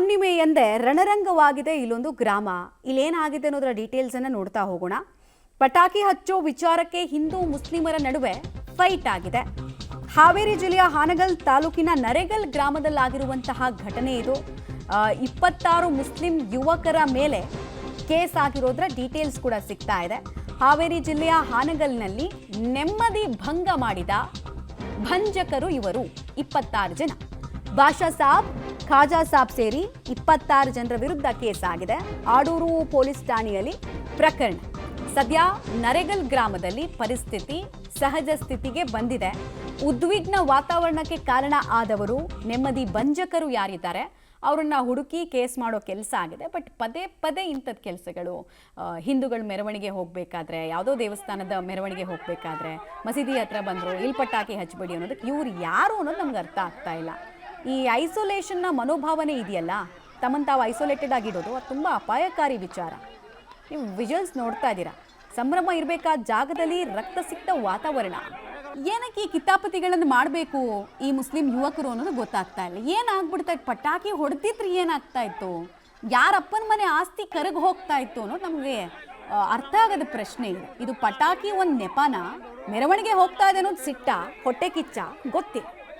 ಹುಣ್ಣಿಮೆ ಎಂದೇ ರಣರಂಗವಾಗಿದೆ ಇಲ್ಲೊಂದು ಗ್ರಾಮ. ಇಲ್ಲೇನಾಗಿದೆ ಅನ್ನೋದರ ಡೀಟೇಲ್ಸ್ ಅನ್ನು ನೋಡ್ತಾ ಹೋಗೋಣ. ಪಟಾಕಿ ಹಚ್ಚೋ ವಿಚಾರಕ್ಕೆ ಹಿಂದೂ ಮುಸ್ಲಿಮರ ನಡುವೆ ಫೈಟ್ ಆಗಿದೆ. ಹಾವೇರಿ ಜಿಲ್ಲೆಯ ಹಾನಗಲ್ ತಾಲೂಕಿನ ನರೇಗಲ್ ಗ್ರಾಮದಲ್ಲಾಗಿರುವಂತಹ ಘಟನೆ ಇದು. 26 ಮುಸ್ಲಿಂ ಯುವಕರ ಮೇಲೆ ಕೇಸ್ ಆಗಿರೋದ್ರ ಡೀಟೇಲ್ಸ್ ಕೂಡ ಸಿಗ್ತಾ ಇದೆ. ಹಾವೇರಿ ಜಿಲ್ಲೆಯ ಹಾನಗಲ್ನಲ್ಲಿ ನೆಮ್ಮದಿ ಭಂಗ ಮಾಡಿದ ಭಂಜಕರು ಇವರು 26 ಜನ. ಬಾಷಾ ಸಾಬ್, ಖಾಜಾ ಸಾಬ್ ಸೇರಿ 26 ಜನರ ವಿರುದ್ಧ ಕೇಸ್ ಆಗಿದೆ. ಆಡೂರು ಪೊಲೀಸ್ ಠಾಣೆಯಲ್ಲಿ ಪ್ರಕರಣ. ಸದ್ಯ ನರೇಗಲ್ ಗ್ರಾಮದಲ್ಲಿ ಪರಿಸ್ಥಿತಿ ಸಹಜ ಸ್ಥಿತಿಗೆ ಬಂದಿದೆ. ಉದ್ವಿಗ್ನ ವಾತಾವರಣಕ್ಕೆ ಕಾರಣ ಆದವರು ನೆಮ್ಮದಿ ಭಂಜಕರು ಯಾರಿದ್ದಾರೆ ಅವರನ್ನ ಹುಡುಕಿ ಕೇಸ್ ಮಾಡೋ ಕೆಲಸ ಆಗಿದೆ. ಬಟ್ ಪದೇ ಪದೇ ಇಂಥದ್ದು ಕೆಲಸಗಳು, ಹಿಂದೂಗಳ ಮೆರವಣಿಗೆ ಹೋಗಬೇಕಾದ್ರೆ, ಯಾವುದೋ ದೇವಸ್ಥಾನದ ಮೆರವಣಿಗೆ ಹೋಗಬೇಕಾದ್ರೆ ಮಸೀದಿ ಹತ್ರ ಬಂದರು ಇಲ್ಲಿ ಪಟಾಕಿ ಹಚ್ಚಬೇಡಿ ಅನ್ನೋದಕ್ಕೆ ಇವ್ರು ಯಾರು ಅನ್ನೋದು ನಮ್ಗೆ ಅರ್ಥ ಆಗ್ತಾ ಇಲ್ಲ. ಈ ಐಸೋಲೇಷನ್ನ ಮನೋಭಾವನೆ ಇದೆಯಲ್ಲ, ತಮ್ಮನ್ನು ತಾವು ಐಸೋಲೇಟೆಡ್ ಆಗಿಡೋದು, ಅದು ತುಂಬ ಅಪಾಯಕಾರಿ ವಿಚಾರ. ನೀವು ವಿಜುವಲ್ಸ್ ನೋಡ್ತಾ ಇದ್ದೀರಾ. ಸಂಭ್ರಮ ಇರಬೇಕಾದ ಜಾಗದಲ್ಲಿ ರಕ್ತ ಸಿಕ್ತ ವಾತಾವರಣ. ಏನಕ್ಕೆ ಈ ಕಿತಾಪತಿಗಳನ್ನು ಮಾಡಬೇಕು ಈ ಮುಸ್ಲಿಂ ಯುವಕರು ಅನ್ನೋದು ಗೊತ್ತಾಗ್ತಾ ಇಲ್ಲ. ಏನಾಗ್ಬಿಡ್ತಾ ಇತ್ತು? ಪಟಾಕಿ ಹೊಡೆದಿದ್ರೆ ಏನಾಗ್ತಾ ಇತ್ತು? ಯಾರಪ್ಪನ ಮನೆ ಆಸ್ತಿ ಕರಗಿ ಹೋಗ್ತಾ ಇತ್ತು ಅನ್ನೋದು ನಮಗೆ ಅರ್ಥ ಆಗದ ಪ್ರಶ್ನೆ ಇದೆ. ಇದು ಪಟಾಕಿ ಒಂದು ನೆಪನ, ಮೆರವಣಿಗೆ ಹೋಗ್ತಾ ಇದೆ ಅನ್ನೋದು ಸಿಟ್ಟ, ಹೊಟ್ಟೆ ಕಿಚ್ಚ ಗೊತ್ತಿಲ್ಲ.